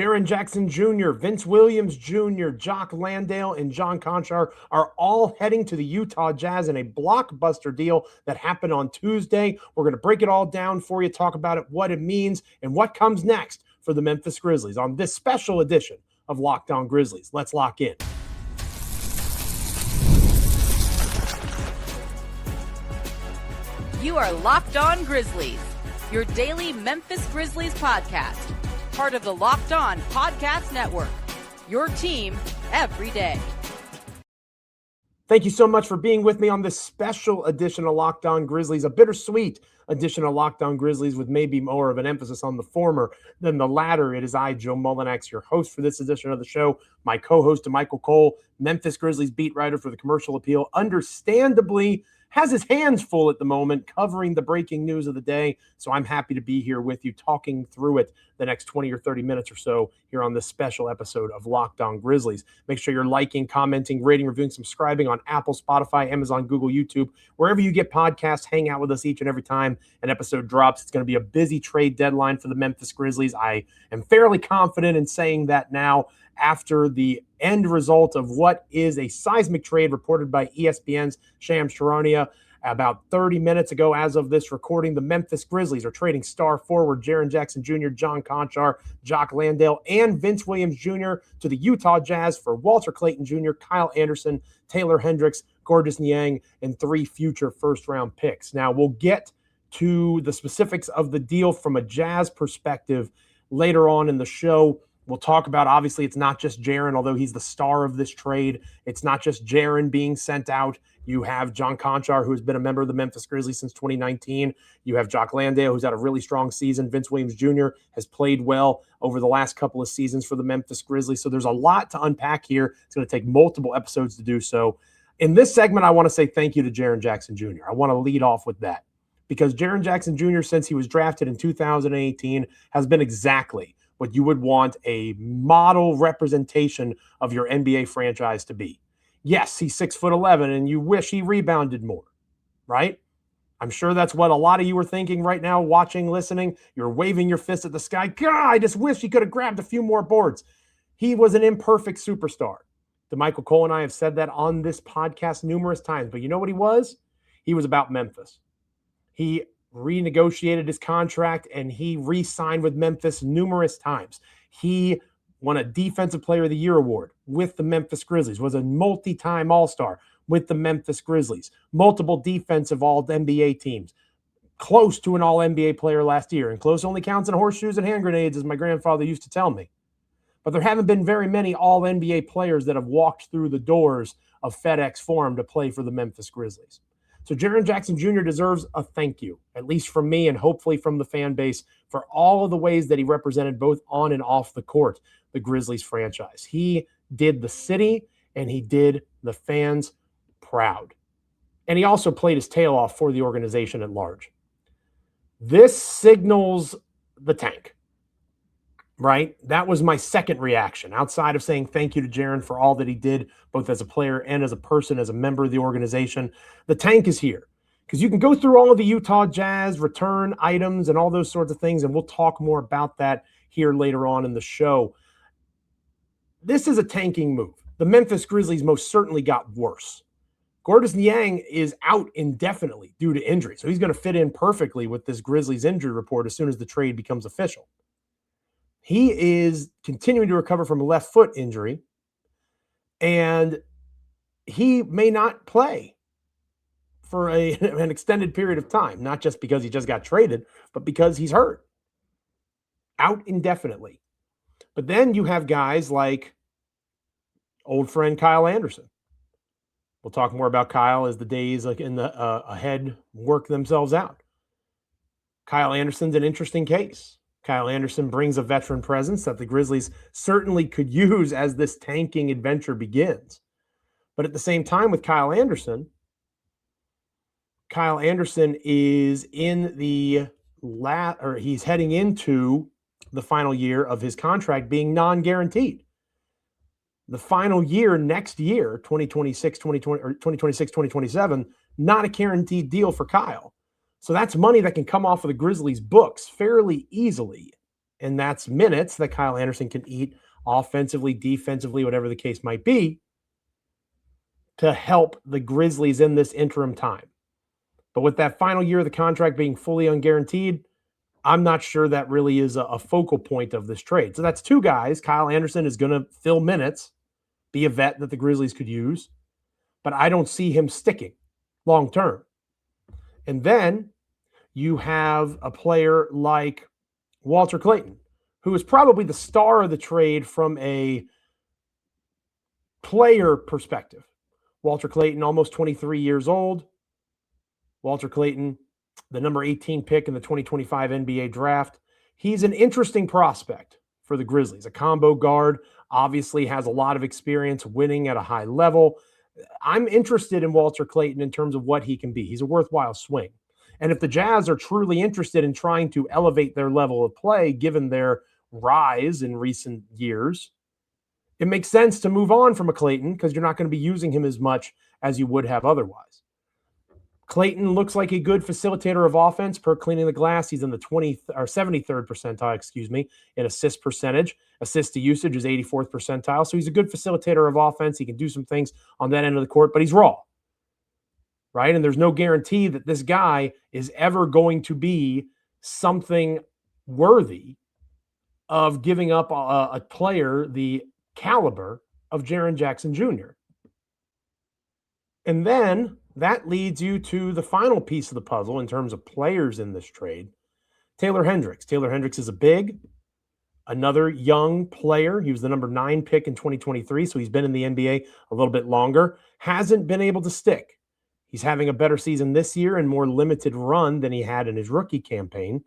Jaren Jackson Jr., Vince Williams Jr., Jock Landale, and Konchar are all heading to the Utah Jazz in a blockbuster deal that happened on Tuesday. We're going to break it all down for you, talk about it, what it means, and what comes next for the Memphis Grizzlies on this special edition of Locked On Grizzlies. Let's lock in. You are Locked On Grizzlies, your daily Memphis Grizzlies podcast. Part of the Locked On Podcast Network, your team every day. Thank you so much for being with me on this special edition of Locked On Grizzlies, a bittersweet edition of Locked On Grizzlies with maybe more of an emphasis on the former than the latter. It is I, Joe Mullinax, your host for this edition of the show. My co-host, Michael Cole, Memphis Grizzlies beat writer for the Commercial Appeal, understandably has his hands full at the moment covering the breaking news of the day. So I'm happy to be here with you talking through it the next 20 or 30 minutes or so here on this special episode of Locked On Grizzlies. Make sure you're liking, commenting, rating, reviewing, subscribing on Apple, Spotify, Amazon, Google, YouTube, wherever you get podcasts. Hang out with us each and every time an episode drops. It's going to be a busy trade deadline for the Memphis Grizzlies. I am fairly confident in saying that now, after the end result of what is a seismic trade reported by ESPN's Shams Charania about 30 minutes ago. As of this recording, the Memphis Grizzlies are trading star forward Jaren Jackson Jr., Konchar, Jock Landale, and Vince Williams Jr. to the Utah Jazz for Walter Clayton Jr., Kyle Anderson, Taylor Hendricks, Gorgeous Niang, and 3 future first-round picks. Now, we'll get to the specifics of the deal from a Jazz perspective later on in the show. We'll talk about, obviously, it's not just Jaren, although he's the star of this trade. It's not just Jaren being sent out. You have Konchar, who has been a member of the Memphis Grizzlies since 2019. You have Jock Landale, who's had a really strong season. Vince Williams Jr. has played well over the last couple of seasons for the Memphis Grizzlies. So there's a lot to unpack here. It's going to take multiple episodes to do so. In this segment, I want to say thank you to Jaren Jackson Jr. I want to lead off with that because Jaren Jackson Jr., since he was drafted in 2018, has been exactly what you would want a model representation of your NBA franchise to be. Yes, he's 6'11", and you wish he rebounded more, right? I'm sure that's what a lot of you are thinking right now, watching, listening. You're waving your fist at the sky. God, I just wish he could have grabbed a few more boards. He was an imperfect superstar. Michael Cole and I have said that on this podcast numerous times, but you know what he was? He was about Memphis. He renegotiated his contract, and he re-signed with Memphis numerous times. He won a Defensive Player of the Year award with the Memphis Grizzlies, was a multi-time All-Star with the Memphis Grizzlies, multiple defensive All-NBA teams, close to an All-NBA player last year, and close only counts in horseshoes and hand grenades, as my grandfather used to tell me. But there haven't been very many All-NBA players that have walked through the doors of FedEx Forum to play for the Memphis Grizzlies. So Jaren Jackson Jr. deserves a thank you, at least from me and hopefully from the fan base, for all of the ways that he represented both on and off the court the Grizzlies franchise. He did the city and he did the fans proud. And he also played his tail off for the organization at large. This signals the tank, right? That was my second reaction, outside of saying thank you to Jaren for all that he did, both as a player and as a person, as a member of the organization. The tank is here because you can go through all of the Utah Jazz return items and all those sorts of things, and we'll talk more about that here later on in the show. This is a tanking move. The Memphis Grizzlies most certainly got worse. Gorgeous Niang is out indefinitely due to injury, so he's going to fit in perfectly with this Grizzlies injury report as soon as the trade becomes official. He is continuing to recover from a left foot injury, and he may not play for an extended period of time, not just because he just got traded, but because he's hurt. Out indefinitely. But then you have guys like old friend Kyle Anderson. We'll talk more about Kyle as the days ahead work themselves out. Kyle Anderson's an interesting case. Kyle Anderson brings a veteran presence that the Grizzlies certainly could use as this tanking adventure begins. But at the same time with Kyle Anderson is in he's heading into the final year of his contract being non-guaranteed. The final year next year, 2027, not a guaranteed deal for Kyle. So that's money that can come off of the Grizzlies' books fairly easily and that's minutes that Kyle Anderson can eat offensively, defensively, whatever the case might be, to help the Grizzlies in this interim time. But with that final year of the contract being fully unguaranteed, I'm not sure that really is a focal point of this trade. So that's two guys. Kyle Anderson is going to fill minutes, be a vet that the Grizzlies could use, but I don't see him sticking long term. And then you have a player like Walter Clayton, who is probably the star of the trade from a player perspective. Walter Clayton, almost 23 years old. Walter Clayton, the number 18 pick in the 2025 NBA draft. He's an interesting prospect for the Grizzlies. A combo guard, obviously has a lot of experience winning at a high level. I'm interested in Walter Clayton in terms of what he can be. He's a worthwhile swing. And if the Jazz are truly interested in trying to elevate their level of play, given their rise in recent years, it makes sense to move on from a Clayton because you're not going to be using him as much as you would have otherwise. Clayton looks like a good facilitator of offense per Cleaning the Glass. He's in the 73rd percentile, in assist percentage. Assist to usage is 84th percentile. So he's a good facilitator of offense. He can do some things on that end of the court, but he's raw, right? And there's no guarantee that this guy is ever going to be something worthy of giving up a player the caliber of Jaren Jackson Jr. And then that leads you to the final piece of the puzzle in terms of players in this trade, Taylor Hendricks. Taylor Hendricks is a big, another young player. He was the number 9 pick in 2023, so he's been in the NBA a little bit longer. Hasn't been able to stick. He's having a better season this year and more limited run than he had in his rookie campaign.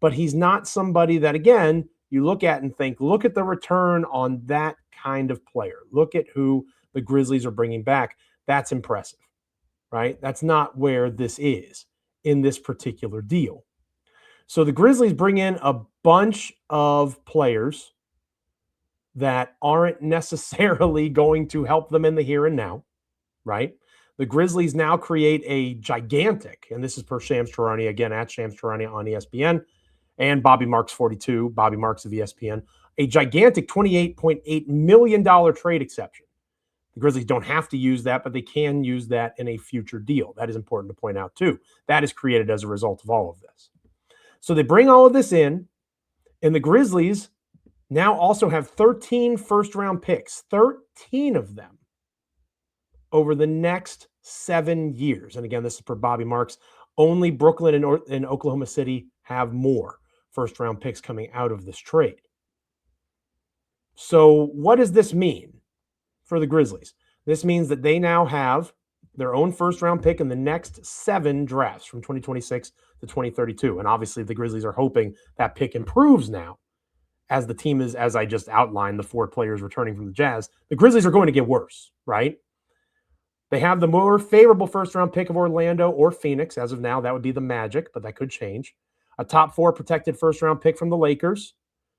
But he's not somebody that, again, you look at and think, look at the return on that kind of player. Look at who the Grizzlies are bringing back. That's impressive, right? That's not where this is in this particular deal. So the Grizzlies bring in a bunch of players that aren't necessarily going to help them in the here and now, right? The Grizzlies now create a gigantic, and this is per Shams Charania, again, at Shams Charania on ESPN, and Bobby Marks 42, Bobby Marks of ESPN, a gigantic $28.8 million trade exception. The Grizzlies don't have to use that, but they can use that in a future deal. That is important to point out, too. That is created as a result of all of this. So they bring all of this in, and the Grizzlies now also have 13 first-round picks, 13 of them over the next 7 years. And again, this is per Bobby Marks. Only Brooklyn and Oklahoma City have more first-round picks coming out of this trade. So what does this mean for the Grizzlies? This means that they now have their own first-round pick in the next 7 drafts from 2026 to 2032. And obviously the Grizzlies are hoping that pick improves now as the team is, as I just outlined, the 4 players returning from the Jazz. The Grizzlies are going to get worse, right? They have the more favorable first-round pick of Orlando or Phoenix. As of now, that would be the Magic, but that could change. A top 4 protected first-round pick from the Lakers.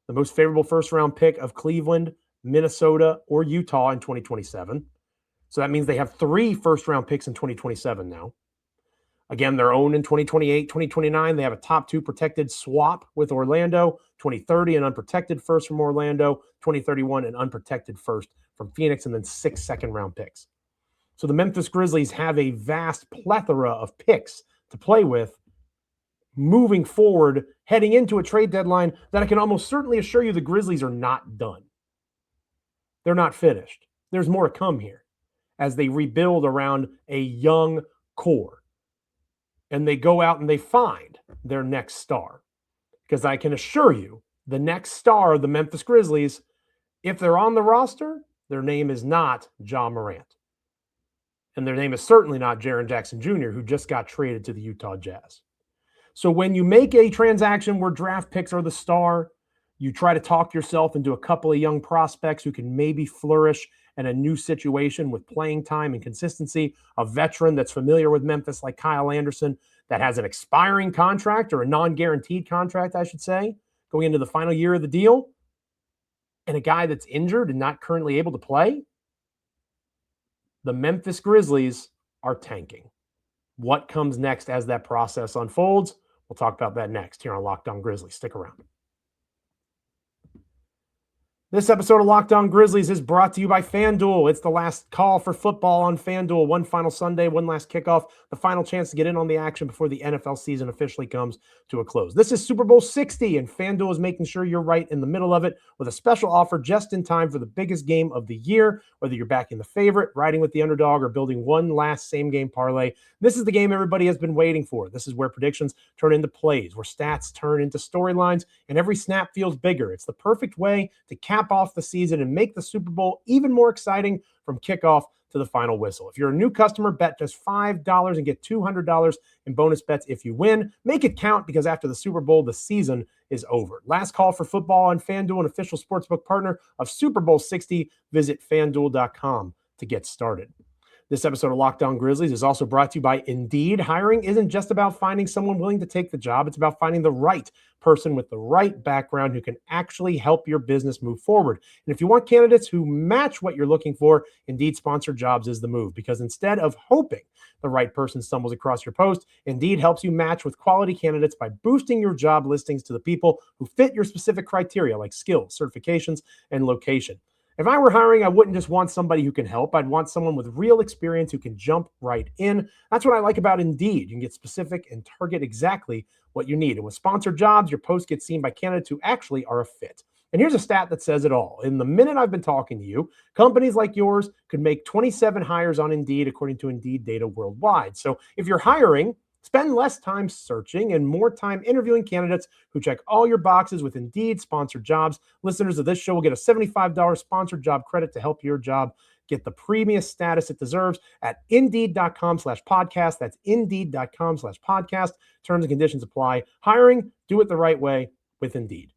The most favorable first-round pick of Cleveland, Minnesota, or Utah in 2027. So that means they have 3 first-round picks in 2027 now. Again, their own in 2028, 2029. They have a top 2 protected swap with Orlando, 2030 an unprotected first from Orlando, 2031 an unprotected first from Phoenix, and then 6 second-round picks. So the Memphis Grizzlies have a vast plethora of picks to play with moving forward, heading into a trade deadline that I can almost certainly assure you the Grizzlies are not done. They're not finished. There's more to come here as they rebuild around a young core. And they go out and they find their next star. Because I can assure you, the next star of the Memphis Grizzlies, if they're on the roster, their name is not Ja Morant. And their name is certainly not Jaren Jackson Jr., who just got traded to the Utah Jazz. So when you make a transaction where draft picks are the star, you try to talk yourself into a couple of young prospects who can maybe flourish in a new situation with playing time and consistency, a veteran that's familiar with Memphis like Kyle Anderson that has an expiring contract or a non-guaranteed contract, I should say, going into the final year of the deal, and a guy that's injured and not currently able to play. The Memphis Grizzlies are tanking. What comes next as that process unfolds? We'll talk about that next here on Locked On Grizzlies. Stick around. This episode of Locked On Grizzlies is brought to you by FanDuel. It's the last call for football on FanDuel. One final Sunday, one last kickoff, the final chance to get in on the action before the NFL season officially comes to a close. This is Super Bowl 60, and FanDuel is making sure you're right in the middle of it with a special offer just in time for the biggest game of the year. Whether you're backing the favorite, riding with the underdog, or building one last same-game parlay, this is the game everybody has been waiting for. This is where predictions turn into plays, where stats turn into storylines, and every snap feels bigger. It's the perfect way to cap off the season and make the Super Bowl even more exciting from kickoff to the final whistle. If you're a new customer, bet just $5 and get $200 in bonus bets if you win. Make it count, because after the Super Bowl, the season is over. Last call for football on FanDuel, an official sportsbook partner of Super Bowl 60. Visit FanDuel.com to get started. This episode of Locked On Grizzlies is also brought to you by Indeed. Hiring isn't just about finding someone willing to take the job. It's about finding the right person with the right background who can actually help your business move forward. And if you want candidates who match what you're looking for, Indeed Sponsored Jobs is the move, because instead of hoping the right person stumbles across your post, Indeed helps you match with quality candidates by boosting your job listings to the people who fit your specific criteria, like skills, certifications, and location. If I were hiring, I wouldn't just want somebody who can help. I'd want someone with real experience who can jump right in. That's what I like about Indeed. You can get specific and target exactly what you need. And with sponsored jobs, your post gets seen by candidates who actually are a fit. And here's a stat that says it all. In the minute I've been talking to you, companies like yours could make 27 hires on Indeed, according to Indeed data worldwide. So if you're hiring, spend less time searching and more time interviewing candidates who check all your boxes with Indeed Sponsored Jobs. Listeners of this show will get a $75 sponsored job credit to help your job get the premium status it deserves at Indeed.com/podcast. That's Indeed.com/podcast. Terms and conditions apply. Hiring, do it the right way with Indeed.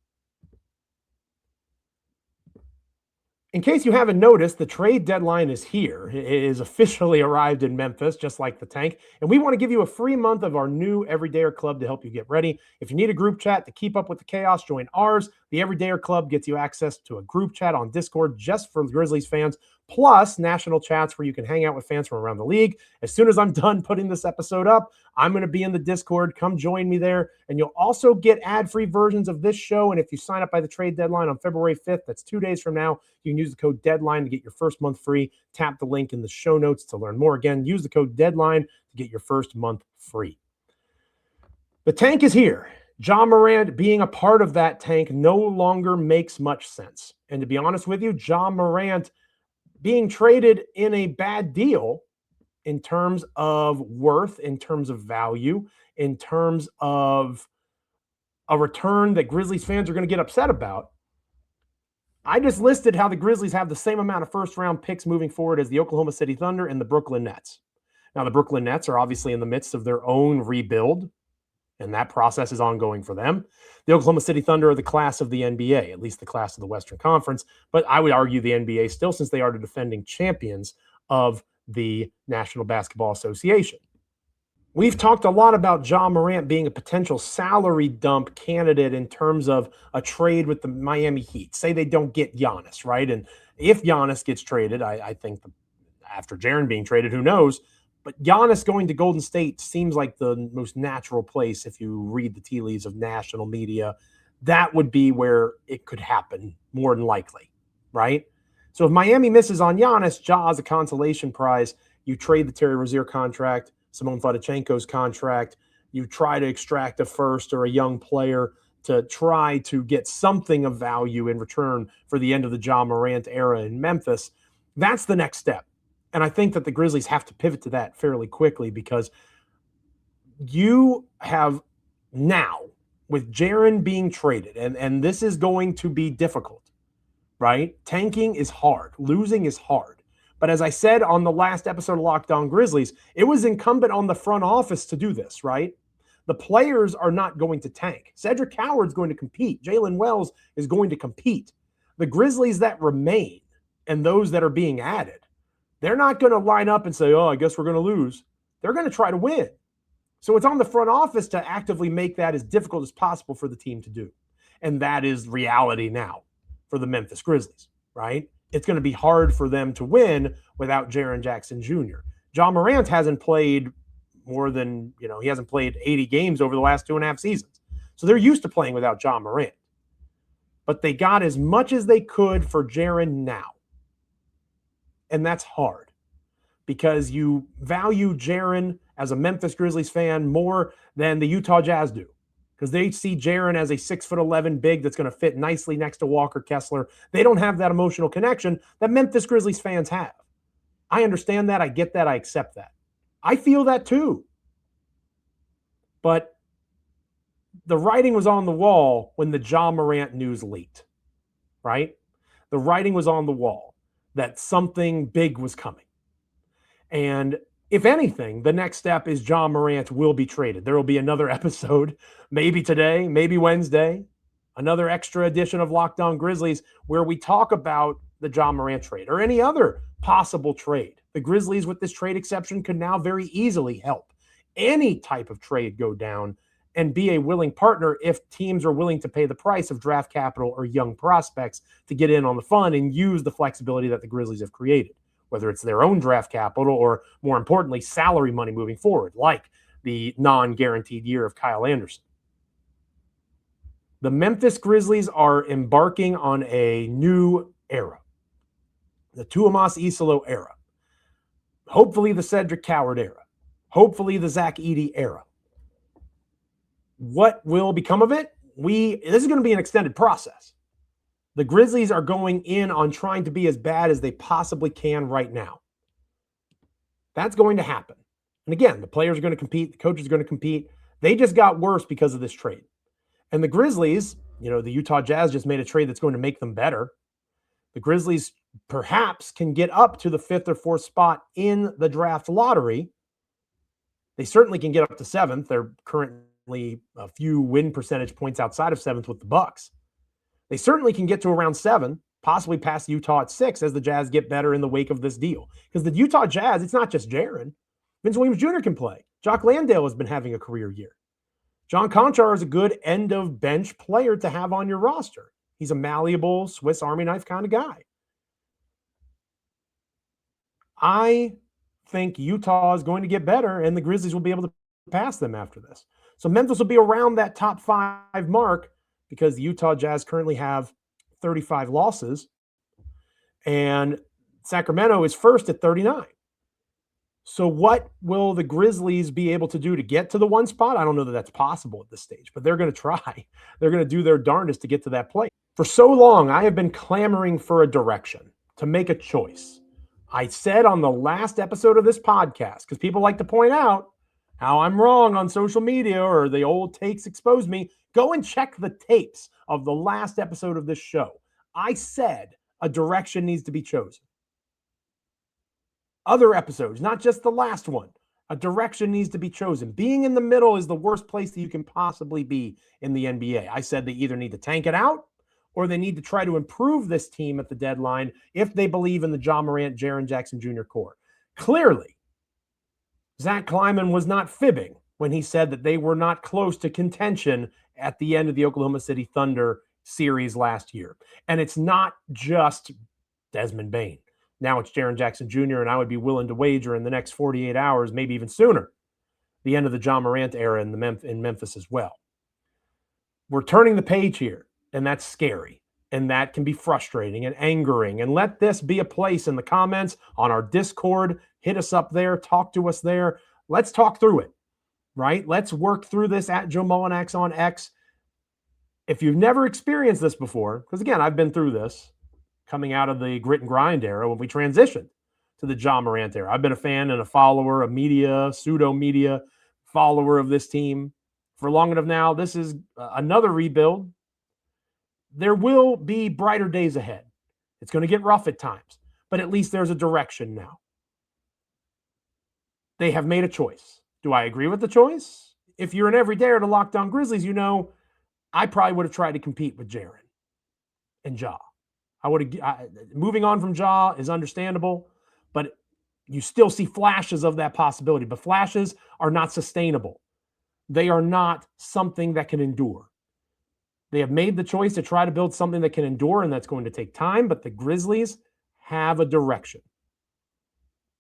In case you haven't noticed, the trade deadline is here. It is officially arrived in Memphis, just like the tank. And we want to give you a free month of our new Everydayer Club to help you get ready. If you need a group chat to keep up with the chaos, join ours. The Everydayer Club gets you access to a group chat on Discord just for Grizzlies fans, plus national chats where you can hang out with fans from around the league. As soon as I'm done putting this episode up, I'm going to be in the Discord. Come join me there. And you'll also get ad-free versions of this show. And if you sign up by the trade deadline on February 5th, that's 2 days from now, you can use the code DEADLINE to get your first month free. Tap the link in the show notes to learn more. Again, use the code DEADLINE to get your first month free. The tank is here. Ja Morant being a part of that tank no longer makes much sense. And to be honest with you, Ja Morant being traded in a bad deal in terms of worth, in terms of value, in terms of a return that Grizzlies fans are going to get upset about. I just listed how the Grizzlies have the same amount of first-round picks moving forward as the Oklahoma City Thunder and the Brooklyn Nets. Now, the Brooklyn Nets are obviously in the midst of their own rebuild, and that process is ongoing for them. The Oklahoma City Thunder are the class of the NBA, at least the class of the Western Conference, but I would argue the NBA still, since they are the defending champions of the National Basketball Association. We've talked a lot about Ja Morant being a potential salary dump candidate in terms of a trade with the Miami Heat. Say they don't get Giannis, right? And if Giannis gets traded, I think after Jaren being traded, who knows? But Giannis going to Golden State seems like the most natural place if you read the tea leaves of national media. That would be where it could happen more than likely, right? So if Miami misses on Giannis, Ja is a consolation prize. You trade the Terry Rozier contract, Simone Fadichenko's contract. You try to extract a first or a young player to try to get something of value in return for the end of the Ja Morant era in Memphis. That's the next step. And I think that the Grizzlies have to pivot to that fairly quickly, because you have now, with Jaren being traded, and this is going to be difficult, right? Tanking is hard. Losing is hard. But as I said on the last episode of Locked On Grizzlies, it was incumbent on the front office to do this, right? The players are not going to tank. Cedric Howard's going to compete. Jalen Wells is going to compete. The Grizzlies that remain and those that are being added, they're not going to line up and say, oh, I guess we're going to lose. They're going to try to win. So it's on the front office to actively make that as difficult as possible for the team to do. And that is reality now for the Memphis Grizzlies, right? It's going to be hard for them to win without Jaren Jackson Jr. Ja Morant hasn't played more than, he hasn't played 80 games over the last 2.5 seasons. So they're used to playing without Ja Morant. but they got as much as they could for Jaren now. And that's hard because you value Jaren as a Memphis Grizzlies fan more than the Utah Jazz do, because they see Jaren as a 6'11" big that's going to fit nicely next to Walker Kessler. They don't have that emotional connection that Memphis Grizzlies fans have. I understand that. I get that. I accept that. I feel that too. But the writing was on the wall when the Ja Morant news leaked, right? The writing was on the wall that something big was coming. And if anything, the next step is Ja Morant will be traded. There will be another episode, maybe today, maybe Wednesday, another extra edition of Locked On Grizzlies where we talk about the Ja Morant trade or any other possible trade. The Grizzlies, with this trade exception, could now very easily help any type of trade go down and be a willing partner if teams are willing to pay the price of draft capital or young prospects to get in on the fun and use the flexibility that the Grizzlies have created, whether it's their own draft capital or, more importantly, salary money moving forward, like the non-guaranteed year of Kyle Anderson. The Memphis Grizzlies are embarking on a new era, the Tuomas Isalo era, hopefully the Cedric Coward era, hopefully the Zach Edey era. What will become of it? This is going to be an extended process. The Grizzlies are going in on trying to be as bad as they possibly can right now. That's going to happen. And again, the players are going to compete. The coaches are going to compete. They just got worse because of this trade. And the Grizzlies, the Utah Jazz just made a trade that's going to make them better. The Grizzlies perhaps can get up to the 5th or 4th spot in the draft lottery. They certainly can get up to 7th. They're currently a few win percentage points outside of 7th with the Bucks. They certainly can get to around 7, possibly past Utah at 6 as the Jazz get better in the wake of this deal. Because the Utah Jazz, it's not just Jaren. Vince Williams Jr. can play. Jock Landale has been having a career year. John Konchar is a good end-of-bench player to have on your roster. He's a malleable Swiss Army knife kind of guy. I think Utah is going to get better, and the Grizzlies will be able to pass them after this. So Memphis will be around that top 5 mark because the Utah Jazz currently have 35 losses, and Sacramento is first at 39. So what will the Grizzlies be able to do to get to the 1 spot? I don't know that that's possible at this stage, but they're going to try. They're going to do their darndest to get to that place. For so long, I have been clamoring for a direction, to make a choice. I said on the last episode of this podcast, because people like to point out how I'm wrong on social media or the old takes expose me, go and check the tapes of the last episode of this show. I said a direction needs to be chosen. Other episodes, not just the last one, a direction needs to be chosen. Being in the middle is the worst place that you can possibly be in the NBA. I said they either need to tank it out or they need to try to improve this team at the deadline if they believe in the Ja Morant, Jaren Jackson Jr. core. Clearly, Zach Kleiman was not fibbing when he said that they were not close to contention at the end of the Oklahoma City Thunder series last year. And it's not just Desmond Bane. Now it's Jaren Jackson Jr., and I would be willing to wager in the next 48 hours, maybe even sooner, the end of the Ja Morant era in Memphis as well. We're turning the page here, and that's scary, and that can be frustrating and angering. And let this be a place in the comments on our Discord. Hit us up there. Talk to us there. Let's talk through it, right? Let's work through this at Joe Mullinax on X. If you've never experienced this before, because again, I've been through this, coming out of the grit and grind era when we transitioned to the Ja Morant era. I've been a fan and a follower, a media, pseudo-media follower of this team for long enough now. This is another rebuild. There will be brighter days ahead. It's going to get rough at times, but at least there's a direction now. They have made a choice. Do I agree with the choice? If you're an everydayer to Locked On Grizzlies, you know I probably would have tried to compete with Jaren and Ja. Moving on from Ja is understandable, but you still see flashes of that possibility. But flashes are not sustainable. They are not something that can endure. They have made the choice to try to build something that can endure, and that's going to take time, but the Grizzlies have a direction.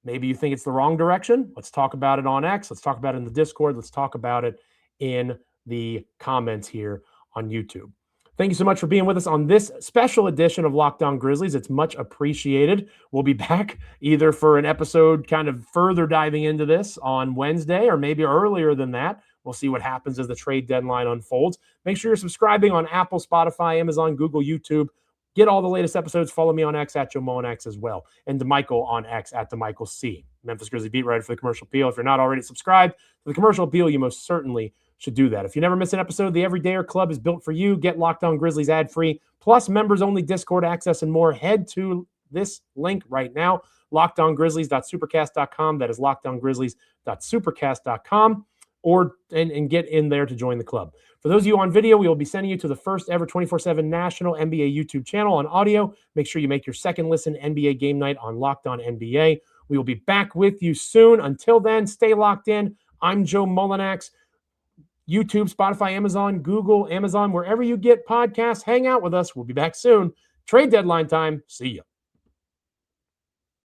Maybe you think it's the wrong direction. Let's talk about it on X. Let's talk about it in the Discord. Let's talk about it in the comments here on YouTube. Thank you so much for being with us on this special edition of Locked On Grizzlies. It's much appreciated. We'll be back either for an episode kind of further diving into this on Wednesday or maybe earlier than that. We'll see what happens as the trade deadline unfolds. Make sure you're subscribing on Apple, Spotify, Amazon, Google, YouTube. Get all the latest episodes. Follow me on X at Joe Mullinax as well. And DeMichael on X at DeMichaelC. Memphis Grizzlies beat writer for the Commercial Appeal. If you're not already subscribed to the Commercial Appeal, you most certainly should do that. If you never miss an episode, the Everydayer Club is built for you. Get Locked On Grizzlies ad-free, plus members-only Discord access and more. Head to this link right now, lockedongrizzlies.supercast.com. That is lockedongrizzlies.supercast.com, and get in there to join the club. For those of you on video, we will be sending you to the first ever 24/7 national NBA YouTube channel. On audio, make sure you make your second listen NBA game night on Locked On NBA. We will be back with you soon. Until then, stay locked in. I'm Joe Mullinax. YouTube, Spotify, Amazon, Google, Amazon, wherever you get podcasts, hang out with us. We'll be back soon. Trade deadline time. See ya.